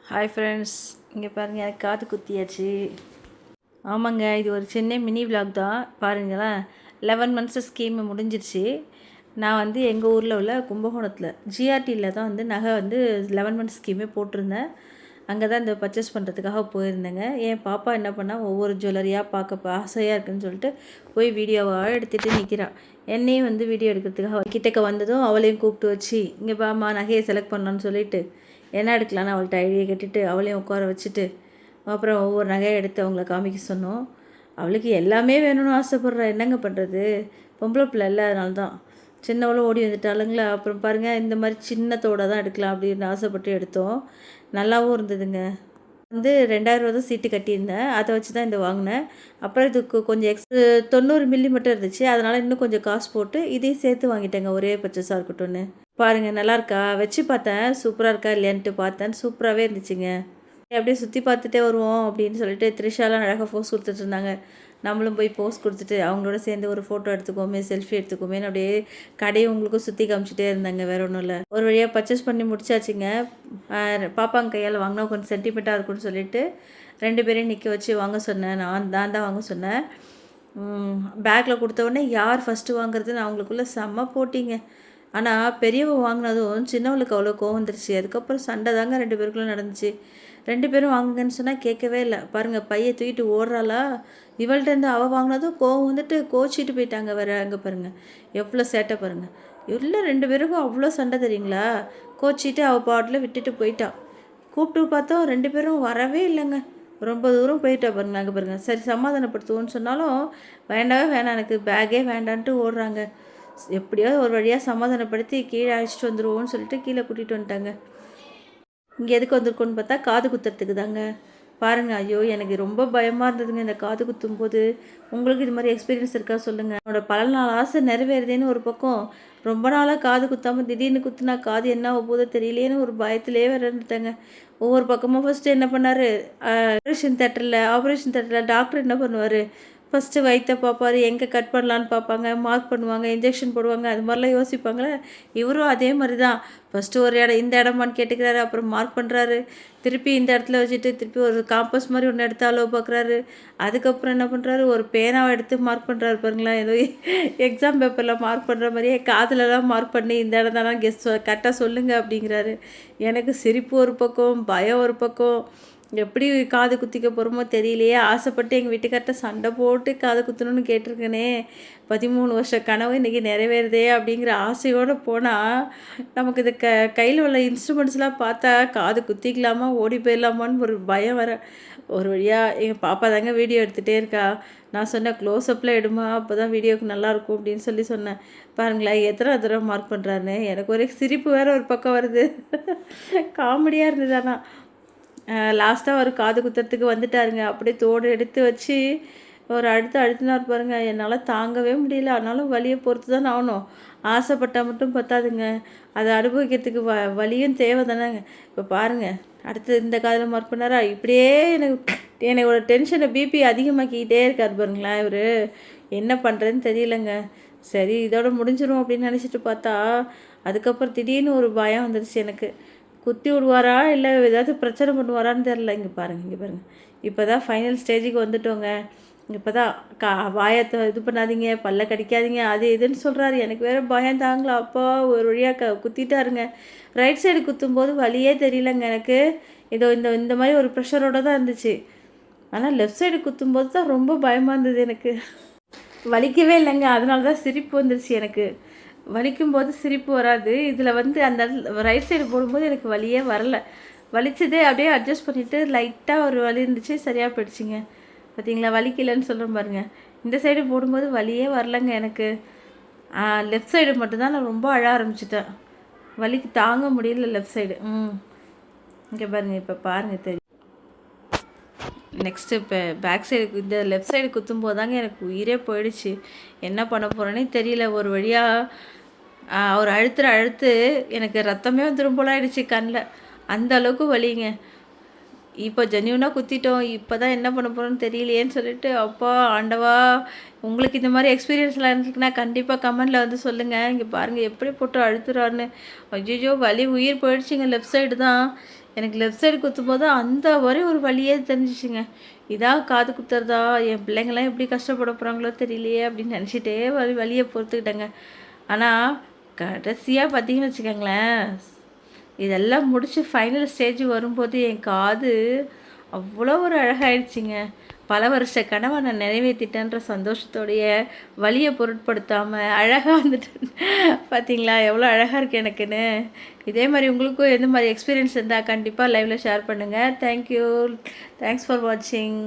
Hi friends, இங்கே பாருங்கள் எனக்கு காது குத்தியாச்சு. ஆமாங்க, இது ஒரு சின்ன மினி விலாக் தான். பாருங்களேன், 11 மந்த்ஸ் ஸ்கீம் முடிஞ்சிருச்சு. நான் வந்து எங்கள் ஊரில் உள்ள கும்பகோணத்தில் ஜிஆர்டியில் தான் வந்து நகை வந்து 11 மந்த்ஸ் ஸ்கீமே போட்டிருந்தேன். அங்கே தான் இந்த பர்ச்சேஸ் பண்ணுறதுக்காக போயிருந்தேங்க. என் பாப்பா என்ன பண்ணால் ஒவ்வொரு ஜுவல்லரியாக பார்க்க ஆசையாக இருக்குன்னு சொல்லிட்டு போய் வீடியோவாக எடுத்துகிட்டு நிற்கிறான். என்னையும் வந்து வீடியோ எடுக்கிறதுக்காக கிட்டக்க வந்ததும் அவளையும் கூப்பிட்டு வச்சு இங்கே பாம்மா நகையை செலக்ட் பண்ணலான்னு சொல்லிட்டு என்ன எடுக்கலான்னு அவள்கிட்ட ஐடியா கேட்டுட்டு அவளையும் உட்கார வச்சுட்டு அப்புறம் ஒவ்வொரு நகையை எடுத்து அவங்கள காமிக்க சொன்னோம். அவளுக்கு எல்லாமே வேணும்னு ஆசைப்பட்றா, என்னங்க பண்ணுறது, பொம்பளை பிள்ளை இல்லை, அதனால தான். சின்னவளும் ஓடி வந்துட்டாளுங்களா. அப்புறம் பாருங்கள், இந்த மாதிரி சின்னத்தோடு தான் எடுக்கலாம் அப்படின்னு ஆசைப்பட்டு எடுத்தோம். நல்லாவும் இருந்ததுங்க. வந்து 2000 தான் சீட்டு கட்டியிருந்தேன், அதை வச்சு தான் இந்த வாங்கினேன். அப்புறம் இதுக்கு கொஞ்சம் 90 மில்லி மட்டும் இருந்துச்சு, அதனால் இன்னும் கொஞ்சம் காசு போட்டு இதையும் சேர்த்து வாங்கிட்டேங்க, ஒரே பர்ச்சேஸாக இருக்கட்டும்னு. பாருங்கள் நல்லா இருக்கா, வச்சு பார்த்தேன், சூப்பராக இருக்கா இல்லையான்ட்டு பார்த்தேன், சூப்பராகவே இருந்துச்சுங்க. அப்படியே சுற்றி பார்த்துட்டே வருவோம் அப்படின்னு சொல்லிட்டு த்ரிஷாலாம் அழகாக போஸ் கொடுத்துட்டு இருந்தாங்க. நம்மளும் போய் போஸ் கொடுத்துட்டு அவங்களோட சேர்ந்து ஒரு ஃபோட்டோ எடுத்துக்கோமே, செல்ஃபி எடுத்துக்கோமேன்னு அப்படியே கடையை உங்களுக்கும் சுற்றி காமிச்சிட்டே இருந்தாங்க. வேற ஒன்றும் இல்லை, ஒரு வழியாக பர்ச்சேஸ் பண்ணி முடிச்சாச்சுங்க. பாப்பாங்க கையால் வாங்கினா கொஞ்சம் சென்டிமெண்ட்டாக இருக்கும்னு சொல்லிட்டு 2 பேரையும் நிற்க வச்சு வாங்க சொன்னேன். நான் தான் வாங்க சொன்னேன். பேக்கில் கொடுத்த உடனே யார் ஃபஸ்ட்டு வாங்குறதுன்னு அவங்களுக்குள்ளே செம்ம போட்டிங்க. ஆனால் பெரியவ வாங்கினதும் சின்னவளுக்கு அவ்வளோ கோவம் வந்துருச்சு. அதுக்கப்புறம் சண்டை தாங்க 2 பேருக்குள்ளே நடந்துச்சு. 2 பேரும் வாங்குங்கன்னு சொன்னால் கேட்கவே இல்லை. பாருங்கள், பையை தூக்கிட்டு ஓடுறாளா. இவள்கிட்டருந்து அவள் வாங்கினதும் கோவம் வந்துட்டு கோச்சிட்டு போயிட்டாங்க. வேறு அங்கே பாருங்கள் எவ்வளோ சேட்டை பாருங்கள். இல்லை 2 பேருக்கும் அவ்வளோ சண்டை தெரியுங்களா. கோச்சிட்டு அவள் பாட்டில் விட்டுட்டு போயிட்டான். கூப்பிட்டு பார்த்தோம் 2 பேரும் வரவே இல்லைங்க. ரொம்ப தூரம் போயிட்டா பாருங்க. அங்கே பாருங்கள், சரி சமாதானப்படுத்துவோன்னு சொன்னாலும் வேண்டாவே வேணாம், எனக்கு பேக்கே வேண்டான்ட்டு ஓடுறாங்க. எப்படியாவது ஒரு வழியாக சமாதானப்படுத்தி கீழே அழைச்சிட்டு வந்துடுவோம்னு சொல்லிட்டு கீழே கூட்டிகிட்டு வந்துட்டாங்க. இங்கே எதுக்கு வந்திருக்கோன்னு பார்த்தா காது குத்துறதுக்கு தாங்க. பாருங்கள், ஐயோ எனக்கு ரொம்ப பயமாக இருந்ததுங்க இந்த காது குத்தும் போது. உங்களுக்கு இது மாதிரி எக்ஸ்பீரியன்ஸ் இருக்கா சொல்லுங்கள். என்னோட பல நாள் ஆசை நிறைவேறுதேன்னு ஒரு பக்கம், ரொம்ப நாளாக காது குத்தாமல் திடீர்னு குத்துனா காது என்ன போதோ தெரியலேன்னு ஒரு பயத்திலே வேற இருந்துட்டாங்க. ஒவ்வொரு பக்கமும் ஃபஸ்ட்டு என்ன பண்ணார், ஆப்ரேஷன் தேட்டரில் டாக்டர் என்ன பண்ணுவார், ஃபஸ்ட்டு வயிற்ற பார்ப்பார், எங்கே கட் பண்ணலான்னு பார்ப்பாங்க, மார்க் பண்ணுவாங்க, இன்ஜெக்ஷன் போடுவாங்க, அது மாதிரிலாம் யோசிப்பாங்களே. இவரும் அதே மாதிரி தான். ஃபஸ்ட்டு ஒரு இடம் இந்த இடமான்னு கேட்டுக்கிறாரு, அப்புறம் மார்க் பண்ணுறாரு, திருப்பி இந்த இடத்துல வச்சுட்டு திருப்பி ஒரு காம்பஸ் மாதிரி ஒன்று எடுத்து அளவு பார்க்குறாரு. அதுக்கப்புறம் என்ன பண்ணுறாரு, ஒரு பேனாவை எடுத்து மார்க் பண்ணுறாரு பாருங்களேன். ஏதோ எக்ஸாம் பேப்பரில் மார்க் பண்ணுற மாதிரியே காதிலலாம் மார்க் பண்ணி இந்த இடம் தானே கரெக்டாக சொல்லுங்கள் அப்படிங்கிறாரு. எனக்கு சிரிப்பு ஒரு பக்கம், பயம் ஒரு பக்கம். எப்படி காது குத்திக்க போகிறோமோ தெரியலையே. ஆசைப்பட்டு எங்கள் வீட்டுக்கார்ட்ட சண்டை போட்டு காது குத்தணும்னு கேட்டிருக்கேனே. 13 வருஷ கனவு இன்றைக்கி நிறைவேறுதே அப்படிங்கிற ஆசையோடு போனால் நமக்கு இது கையில் உள்ள இன்ஸ்ட்ருமெண்ட்ஸ்லாம் பார்த்தா காது குத்திக்கலாமா ஓடி போயிடலாமான்னு ஒரு பயம் வர. ஒரு வழியாக எங்கள் பாப்பா தாங்க வீடியோ எடுத்துகிட்டே இருக்கா. நான் சொன்னேன் க்ளோஸ்அப்பில் எடுமா, அப்போ தான் வீடியோவுக்கு நல்லாயிருக்கும் அப்படின்னு சொன்னேன். பாருங்களேன் எத்தனை தடவை மார்க் பண்ணுறாருன்னு. எனக்கு ஒரே சிரிப்பு வேறு ஒரு பக்கம் வருது. காமெடியாக இருந்தது. ஆனால் லாஸ்ட்டாக ஒரு காது குத்துறதுக்கு வந்துட்டாருங்க. அப்படியே தோடு எடுத்து வச்சு ஒரு அழுத்தினார் பாருங்க. என்னால் தாங்கவே முடியல. ஆனாலும் வலியை பொறுத்து தான் ஆகணும். ஆசைப்பட்டால் மட்டும் பத்தாதுங்க, அதை அனுபவிக்கிறதுக்கு வலியும் தேவை தானேங்க. இப்போ பாருங்கள், அடுத்து இந்த காதில் மார்க் பண்ணாரா. இப்படியே என்னோட டென்ஷனை பிபி அதிகமாக்கிக்கிட்டே இருக்கார் பாருங்களேன். இவர் என்ன பண்ணுறதுன்னு தெரியலங்க. சரி இதோட முடிஞ்சிடும் அப்படின்னு நினச்சிட்டு பார்த்தா அதுக்கப்புறம் திடீர்னு ஒரு பயம் வந்துடுச்சு எனக்கு. குத்தி விடுவாரா இல்லை ஏதாவது பிரச்சனை பண்ணுவாரான்னு தெரில. இங்கே பாருங்கள் இப்போ தான் ஃபைனல் ஸ்டேஜுக்கு வந்துட்டோங்க. இப்போ தான் வாயத்தை இது பண்ணாதீங்க, பல்ல கடிக்காதீங்க, அது இதுன்னு சொல்கிறாரு. எனக்கு வேறு பயம் தாங்களா. அப்பா ஒரு வழியாக குத்திட்டாருங்க. ரைட் சைடு குத்தும்போது வலியே தெரியலங்க எனக்கு. இதோ இந்த மாதிரி ஒரு ப்ரெஷரோடு தான் இருந்துச்சு. ஆனால் லெஃப்ட் சைடு குத்தும்போது தான் ரொம்ப பயமாக இருந்தது எனக்கு. வலிக்கவே இல்லைங்க, அதனால தான் சிரிப்பு வந்துருச்சு எனக்கு. வலிக்கும்போது சிரிப்பு வராது. இதில் வந்து அந்த ரைட் சைடு போடும்போது எனக்கு வலியே வரலை. வலிச்சதே அப்படியே அட்ஜஸ்ட் பண்ணிவிட்டு லைட்டாக ஒரு வலி இருந்துச்சு, சரியாக போயிடுச்சிங்க. பார்த்தீங்களா, வலிக்கலைன்னு சொல்கிற பாருங்க. இந்த சைடு போடும்போது வலியே வரலைங்க எனக்கு. லெஃப்ட் சைடு மட்டும்தான் நான் ரொம்ப அழ ஆரம்பிச்சிட்டேன். வலிக்கு தாங்க முடியல லெஃப்ட் சைடு. இங்கே பாருங்கள், இப்போ பாருங்கள் தெரியும். நெக்ஸ்ட்டு இப்போ பேக் சைடு இந்த லெஃப்ட் சைடு குத்தும்போது தாங்க எனக்கு உயிரே போயிடுச்சு. என்ன பண்ண போகிறேன்னே தெரியல. ஒரு வழியாக அவர் அழுத்து எனக்கு ரத்தமே வந்துடும் போல ஆயிடுச்சு கண்ணில். அந்த அளவுக்கு வலிங்க. இப்போ ஜென்யூனாக குத்திட்டோம், இப்போ தான் என்ன பண்ண போகிறோன்னு தெரியலையேன்னு சொல்லிட்டு, அப்பா ஆண்டவா, உங்களுக்கு இந்த மாதிரி எக்ஸ்பீரியன்ஸ்லாம் இருந்துச்சுன்னா கண்டிப்பாக கமெண்டில் வந்து சொல்லுங்கள். இங்கே பாருங்கள் எப்படி போட்டு அழுத்துறான்னு. ஐயோ வலி உயிர் போயிடுச்சுங்க. லெஃப்ட் சைடு தான் எனக்கு லெஃப்ட் சைடு குத்தும்போது அந்த வரை ஒரு வலியே தெரிஞ்சிச்சுங்க. இதான் காது குத்துறதா? என் பிள்ளைங்கலாம் எப்படி கஷ்டப்பட போகிறாங்களோ தெரியலையே அப்படின்னு நினச்சிட்டே வலியை பொறுத்துக்கிட்டேங்க. ஆனால் கடைசியாக பார்த்தீங்கன்னு வச்சுக்கோங்களேன், இதெல்லாம் முடித்து ஃபைனல் ஸ்டேஜ் வரும்போது என் காது அவ்வளோ ஒரு அழகாயிடுச்சிங்க. பல வருஷ கனவை நான் நிறைவேற்றிட்டேன்ற சந்தோஷத்தோடைய வலியை பொருட்படுத்தாமல் அழகாக வந்துட்டு பார்த்தீங்களா எவ்வளோ அழகாக இருக்குது எனக்குன்னு. இதே மாதிரி உங்களுக்கும் எந்த மாதிரி எக்ஸ்பீரியன்ஸ் இருந்தால் கண்டிப்பாக லைவில் ஷேர் பண்ணுங்கள். தேங்க்யூ. தேங்க்ஸ் ஃபார் வாட்சிங்.